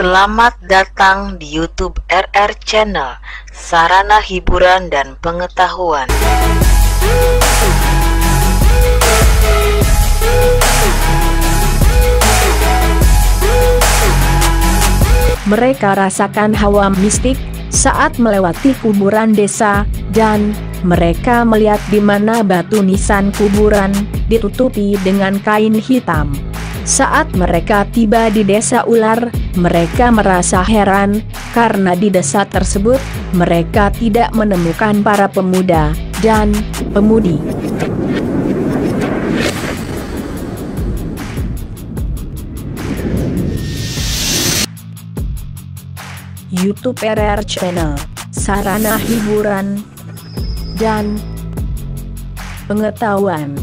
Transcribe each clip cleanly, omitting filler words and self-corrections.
Selamat datang di YouTube RR Channel, sarana hiburan dan pengetahuan. Mereka rasakan hawa mistik saat melewati kuburan desa, dan mereka melihat di mana batu nisan kuburan ditutupi dengan kain hitam. Saat mereka tiba di desa ular, mereka merasa heran, karena di desa tersebut, mereka tidak menemukan para pemuda dan pemudi. YouTube RR Channel, sarana hiburan dan pengetahuan.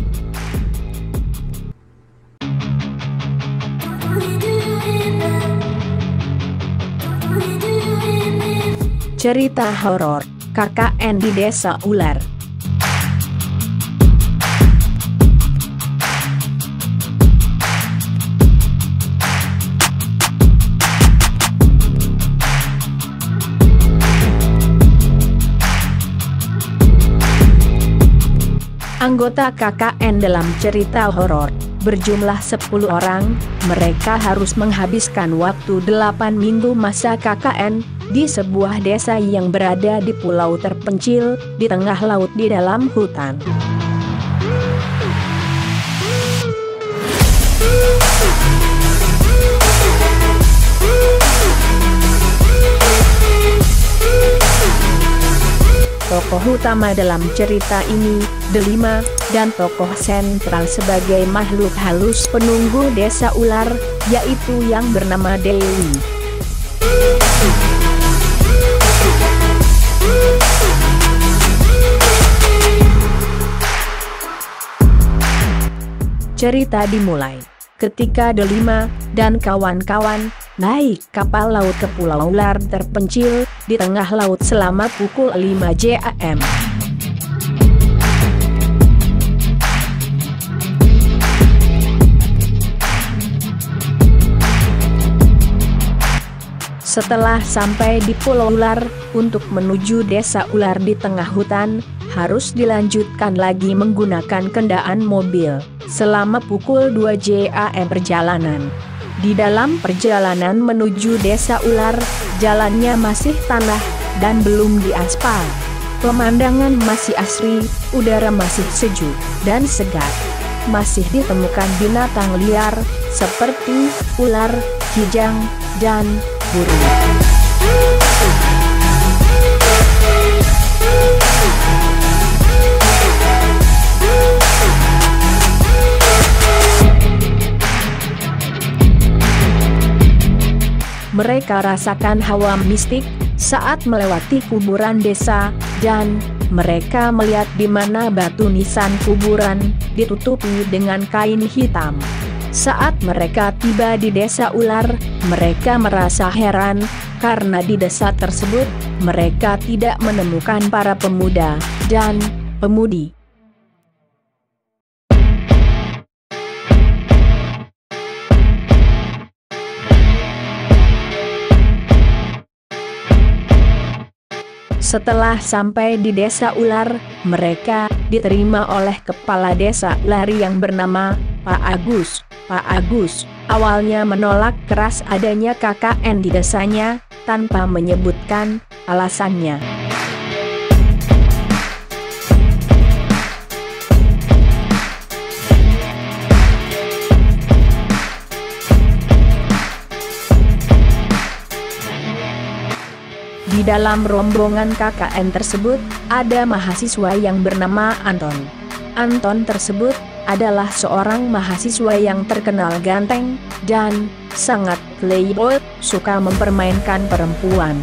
Cerita horor KKN di Desa Ular. Anggota KKN dalam cerita horor berjumlah 10 orang. Mereka harus menghabiskan waktu 8 minggu masa KKN di sebuah desa yang berada di pulau terpencil di tengah laut di dalam hutan. Tokoh utama dalam cerita ini, Delima, dan tokoh sentral sebagai makhluk halus penunggu desa ular, yaitu yang bernama Dewi. Cerita dimulai ketika Delima dan kawan-kawan naik kapal laut ke pulau ular terpencil di tengah laut selama pukul 5 jam. Setelah sampai di pulau ular, untuk menuju desa ular di tengah hutan, harus dilanjutkan lagi menggunakan kendaraan mobil selama pukul 2 jam perjalanan. Di dalam perjalanan menuju desa ular, jalannya masih tanah dan belum diaspal. Pemandangan masih asri, udara masih sejuk dan segar. Masih ditemukan binatang liar seperti ular, kijang, dan burung. Mereka rasakan hawa mistik saat melewati kuburan desa, dan mereka melihat di mana batu nisan kuburan ditutupi dengan kain hitam. Saat mereka tiba di desa ular, mereka merasa heran, karena di desa tersebut, mereka tidak menemukan para pemuda dan pemudi. Setelah sampai di desa ular, mereka diterima oleh kepala desa ular yang bernama Pak Agus. Pak Agus awalnya menolak keras adanya KKN di desanya, tanpa menyebutkan alasannya. Di dalam rombongan KKN tersebut, ada mahasiswa yang bernama Anton. Anton tersebut adalah seorang mahasiswa yang terkenal ganteng, dan sangat playboy, suka mempermainkan perempuan.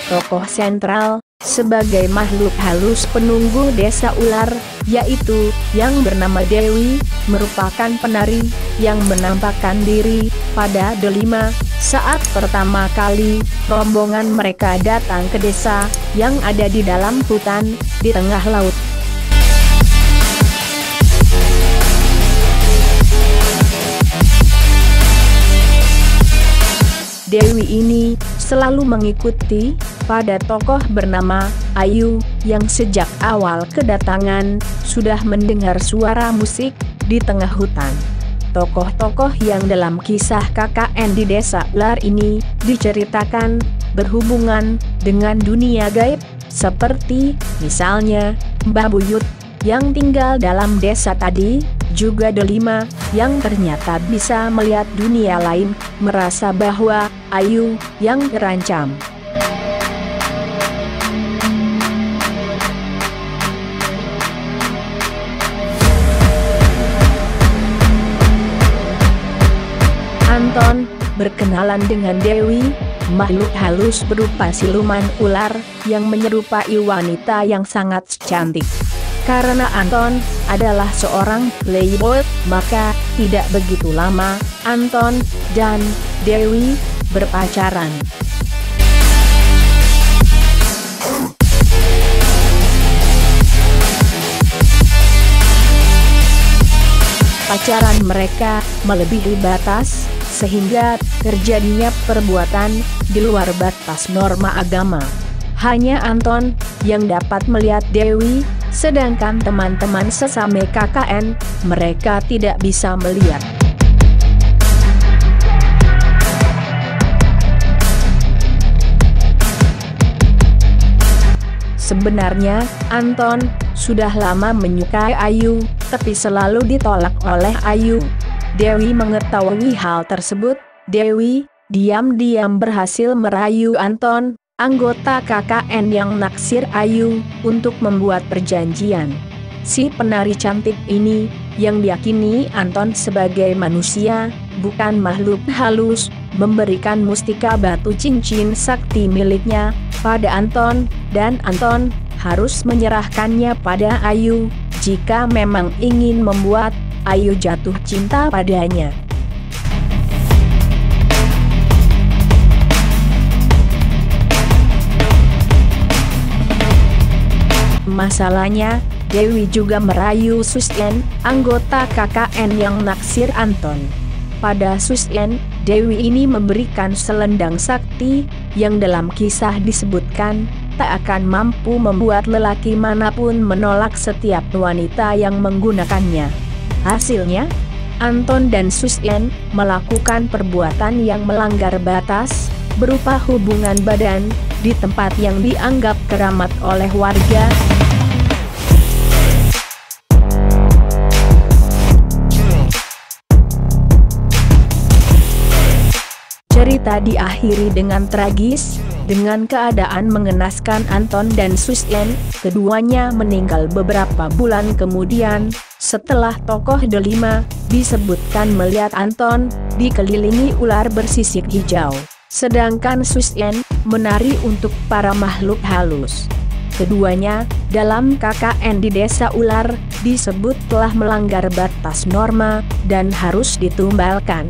Tokoh sentral sebagai makhluk halus penunggu desa ular, yaitu yang bernama Dewi, merupakan penari yang menampakkan diri pada Delima saat pertama kali rombongan mereka datang ke desa yang ada di dalam hutan di tengah laut. Dewi ini selalu mengikuti pada tokoh bernama Ayu yang sejak awal kedatangan sudah mendengar suara musik di tengah hutan. Tokoh-tokoh yang dalam kisah KKN di Desa Ular ini diceritakan berhubungan dengan dunia gaib, seperti misalnya Mbah Buyut yang tinggal dalam desa tadi, juga Delima yang ternyata bisa melihat dunia lain, merasa bahwa Ayu yang terancam. Anton berkenalan dengan Dewi, makhluk halus berupa siluman ular yang menyerupai wanita yang sangat cantik. Karena Anton adalah seorang playboy, maka tidak begitu lama Anton dan Dewi berpacaran. Pacaran mereka melebihi batas, sehingga terjadinya perbuatan di luar batas norma agama. Hanya Anton yang dapat melihat Dewi, sedangkan teman-teman sesama KKN, mereka tidak bisa melihat. Sebenarnya, Anton sudah lama menyukai Ayu, tapi selalu ditolak oleh Ayu. Dewi mengetahui hal tersebut. Dewi diam-diam berhasil merayu Anton, anggota KKN yang naksir Ayu, untuk membuat perjanjian. Si penari cantik ini, yang diyakini Anton sebagai manusia, bukan makhluk halus, memberikan mustika batu cincin sakti miliknya pada Anton, dan Anton harus menyerahkannya pada Ayu, jika memang ingin membuat Ayu jatuh cinta padanya. Masalahnya, Dewi juga merayu Susyen, anggota KKN yang naksir Anton. Pada Susyen, Dewi ini memberikan selendang sakti, yang dalam kisah disebutkan tak akan mampu membuat lelaki manapun menolak setiap wanita yang menggunakannya. Hasilnya, Anton dan Susyen melakukan perbuatan yang melanggar batas, berupa hubungan badan, di tempat yang dianggap keramat oleh warga. Cerita diakhiri dengan tragis, dengan keadaan mengenaskan. Anton dan Susyen, keduanya meninggal beberapa bulan kemudian, setelah tokoh Delima disebutkan melihat Anton dikelilingi ular bersisik hijau, sedangkan Susyen menari untuk para makhluk halus. Keduanya dalam KKN di Desa Ular disebut telah melanggar batas norma dan harus ditumbalkan.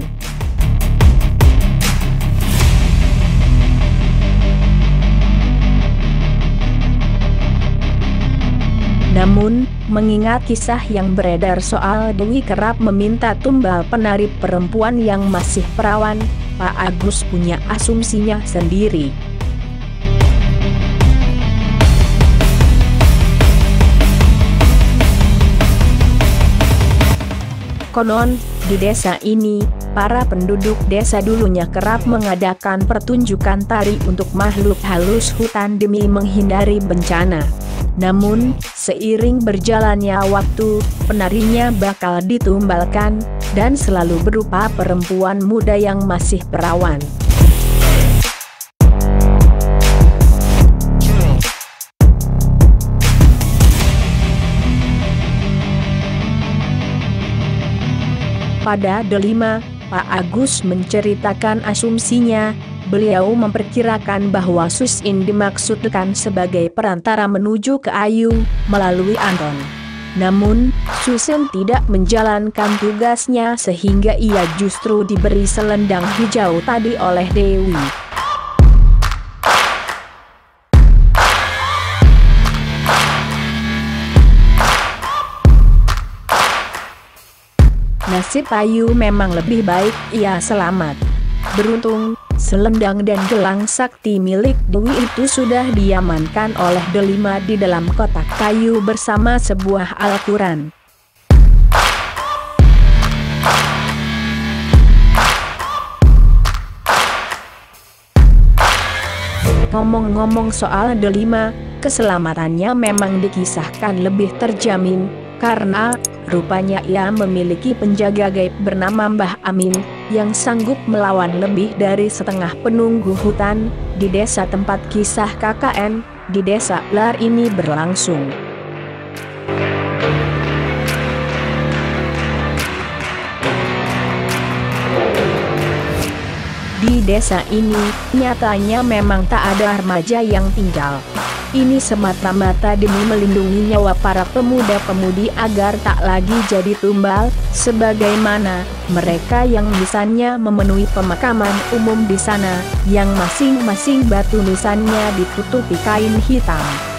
Namun, mengingat kisah yang beredar soal Dewi kerap meminta tumbal penari perempuan yang masih perawan, Pak Agus punya asumsinya sendiri. Konon, di desa ini, para penduduk desa dulunya kerap mengadakan pertunjukan tari untuk makhluk halus hutan demi menghindari bencana. Namun, seiring berjalannya waktu, penarinya bakal ditumbalkan, dan selalu berupa perempuan muda yang masih perawan. Pada Delima, Pak Agus menceritakan asumsinya. Beliau memperkirakan bahwa Susyen dimaksudkan sebagai perantara menuju ke Ayu, melalui Anton. Namun, Susyen tidak menjalankan tugasnya sehingga ia justru diberi selendang hijau tadi oleh Dewi. Nasib Ayu memang lebih baik, ia selamat. Beruntung, Selendang dan gelang sakti milik Dewi itu sudah diamankan oleh Delima di dalam kotak kayu bersama sebuah Al-Quran. Ngomong-ngomong soal Delima, keselamatannya memang dikisahkan lebih terjamin, karena rupanya ia memiliki penjaga gaib bernama Mbah Amin, yang sanggup melawan lebih dari setengah penunggu hutan, di desa tempat kisah KKN, di desa ular ini berlangsung. Di desa ini, nyatanya memang tak ada remaja yang tinggal. Ini semata-mata demi melindungi nyawa para pemuda-pemudi agar tak lagi jadi tumbal, sebagaimana mereka yang misalnya memenuhi pemakaman umum di sana, yang masing-masing batu nisannya ditutupi kain hitam.